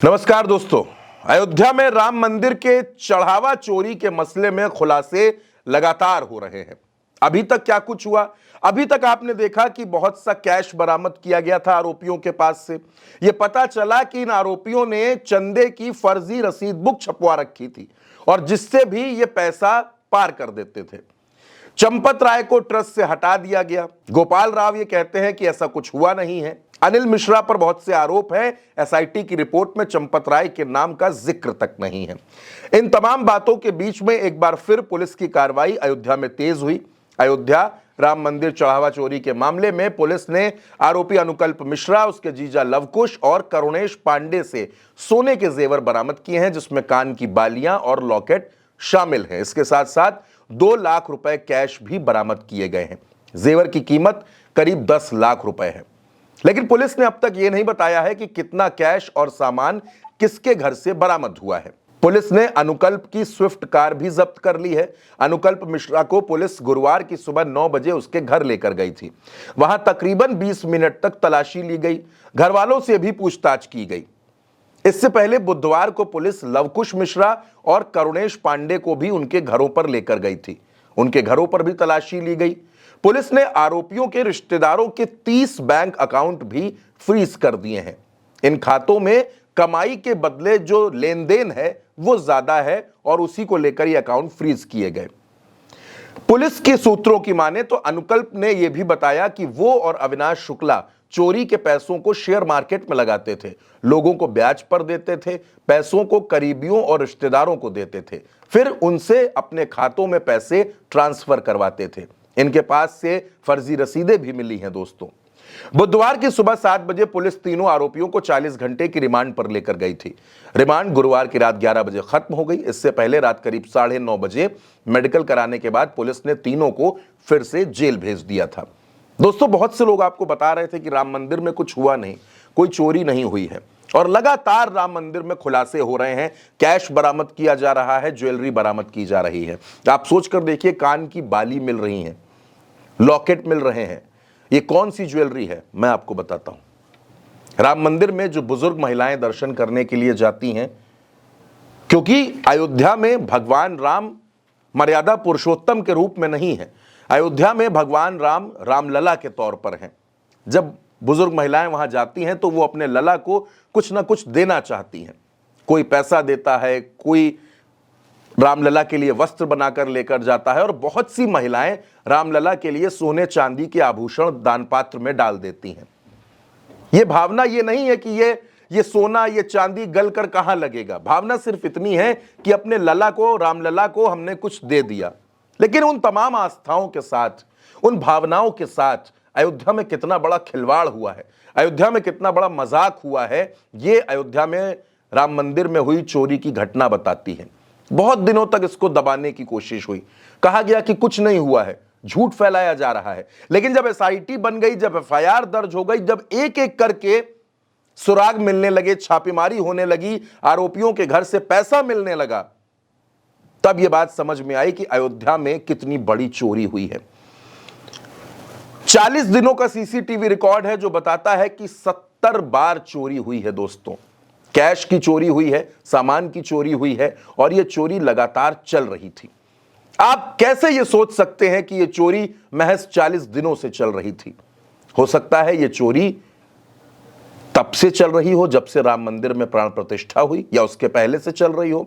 नमस्कार दोस्तों। अयोध्या में राम मंदिर के चढ़ावा चोरी के मसले में खुलासे लगातार हो रहे हैं। अभी तक क्या कुछ हुआ? अभी तक आपने देखा कि बहुत सा कैश बरामद किया गया था आरोपियों के पास से। यह पता चला कि इन आरोपियों ने चंदे की फर्जी रसीद बुक छपवा रखी थी और जिससे भी ये पैसा पार कर देते थे। चंपत राय को ट्रस्ट से हटा दिया गया। गोपाल राव ये कहते हैं कि ऐसा कुछ हुआ नहीं है। अनिल मिश्रा पर बहुत से आरोप हैं। एसआईटी की रिपोर्ट में चंपत राय के नाम का जिक्र तक नहीं है। इन तमाम बातों के बीच में एक बार फिर पुलिस की कार्रवाई अयोध्या में तेज हुई। अयोध्या राम मंदिर चढ़ावा चोरी के मामले में पुलिस ने आरोपी अनुकल्प मिश्रा, उसके जीजा लवकुश और करुणेश पांडे से सोने के जेवर बरामद किए हैं, जिसमें कान की बालियां और लॉकेट शामिल हैं। इसके साथ साथ 2 लाख रुपए कैश भी बरामद किए गए हैं। जेवर की कीमत करीब 10 लाख रुपए है। लेकिन पुलिस ने अब तक यह नहीं बताया है कि कितना कैश और सामान किसके घर से बरामद हुआ है। पुलिस ने अनुकल्प की स्विफ्ट कार भी जब्त कर ली है। अनुकल्प मिश्रा को पुलिस गुरुवार की सुबह 9 बजे उसके घर लेकर गई थी। वहां तकरीबन 20 मिनट तक तलाशी ली गई। घर वालों से भी पूछताछ की गई। इससे पहले बुधवार को पुलिस लवकुश मिश्रा और करुणेश पांडे को भी उनके घरों पर लेकर गई थी। उनके घरों पर भी तलाशी ली गई। पुलिस ने आरोपियों के रिश्तेदारों के 30 बैंक अकाउंट भी फ्रीज कर दिए हैं। इन खातों में कमाई के बदले जो लेन देन है वो ज्यादा है और उसी को लेकर ये अकाउंट फ्रीज किए गए। पुलिस के सूत्रों की माने तो अनुकल्प ने यह भी बताया कि वो और अविनाश शुक्ला चोरी के पैसों को शेयर मार्केट में लगाते थे, लोगों को ब्याज पर देते थे, पैसों को करीबियों और रिश्तेदारों को देते थे, फिर उनसे अपने खातों में पैसे ट्रांसफर करवाते थे। इनके पास से फर्जी रसीदें भी मिली हैं। दोस्तों, बुधवार की सुबह 7 बजे पुलिस तीनों आरोपियों को 40 घंटे की रिमांड पर लेकर गई थी। रिमांड गुरुवार की रात 11 बजे खत्म हो गई। इससे पहले रात करीब 9:30 बजे मेडिकल कराने के बाद पुलिस ने तीनों को फिर से जेल भेज दिया था। दोस्तों, बहुत से लोग आपको बता रहे थे कि राम मंदिर में कुछ हुआ नहीं, कोई चोरी नहीं हुई है, और लगातार राम मंदिर में खुलासे हो रहे हैं। कैश बरामद किया जा रहा है, ज्वेलरी बरामद की जा रही है। आप सोचकर देखिए, कान की बाली मिल रही है, लॉकेट मिल रहे हैं। ये कौन सी ज्वेलरी है, मैं आपको बताता हूं। राम मंदिर में जो बुजुर्ग महिलाएं दर्शन करने के लिए जाती हैं, क्योंकि अयोध्या में भगवान राम मर्यादा पुरुषोत्तम के रूप में नहीं है। अयोध्या में भगवान राम रामलला के तौर पर हैं। जब बुजुर्ग महिलाएं वहां जाती हैं तो वो अपने लला को कुछ ना कुछ देना चाहती हैं। कोई पैसा देता है, कोई रामलला के लिए वस्त्र बनाकर लेकर जाता है, और बहुत सी महिलाएं रामलला के लिए सोने चांदी के आभूषण दान पात्र में डाल देती हैं। यह भावना ये नहीं है कि ये सोना, ये चांदी गल कर कहां लगेगा। भावना सिर्फ इतनी है कि अपने लला को, रामलला को हमने कुछ दे दिया। लेकिन उन तमाम आस्थाओं के साथ, उन भावनाओं के साथ अयोध्या में कितना बड़ा खिलवाड़ हुआ है, अयोध्या में कितना बड़ा मजाक हुआ है, ये अयोध्या में राम मंदिर में हुई चोरी की घटना बताती है। बहुत दिनों तक इसको दबाने की कोशिश हुई, कहा गया कि कुछ नहीं हुआ है, झूठ फैलाया जा रहा है। लेकिन जब एसआईटी बन गई, जब एफआईआर दर्ज हो गई, जब एक एक करके सुराग मिलने लगे, छापेमारी होने लगी, आरोपियों के घर से पैसा मिलने लगा, तब यह बात समझ में आई कि अयोध्या में कितनी बड़ी चोरी हुई है। 40 दिनों का सीसीटीवी रिकॉर्ड है जो बताता है कि 70 बार चोरी हुई है। दोस्तों, कैश की चोरी हुई है, सामान की चोरी हुई है, और यह चोरी लगातार चल रही थी। आप कैसे यह सोच सकते हैं कि यह चोरी महज 40 दिनों से चल रही थी? हो सकता है यह चोरी तब से चल रही हो जब से राम मंदिर में प्राण प्रतिष्ठा हुई, या उसके पहले से चल रही हो।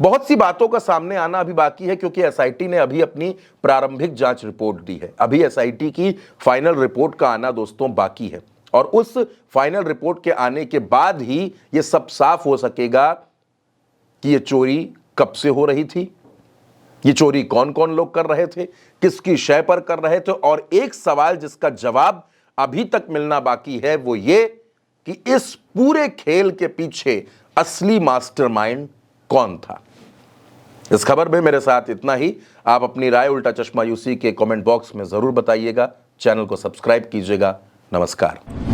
बहुत सी बातों का सामने आना अभी बाकी है, क्योंकि एसआईटी ने अभी अपनी प्रारंभिक जांच रिपोर्ट दी है। अभी एसआईटी की फाइनल रिपोर्ट का आना दोस्तों बाकी है, और उस फाइनल रिपोर्ट के आने के बाद ही यह सब साफ हो सकेगा कि यह चोरी कब से हो रही थी, ये चोरी कौन कौन लोग कर रहे थे, किसकी शय पर कर रहे थे। और एक सवाल जिसका जवाब अभी तक मिलना बाकी है, वो ये कि इस पूरे खेल के पीछे असली मास्टरमाइंड कौन था। इस खबर में मेरे साथ इतना ही। आप अपनी राय उल्टा चश्मा यूसी के कमेंट बॉक्स में जरूर बताइएगा। चैनल को सब्सक्राइब कीजिएगा। नमस्कार।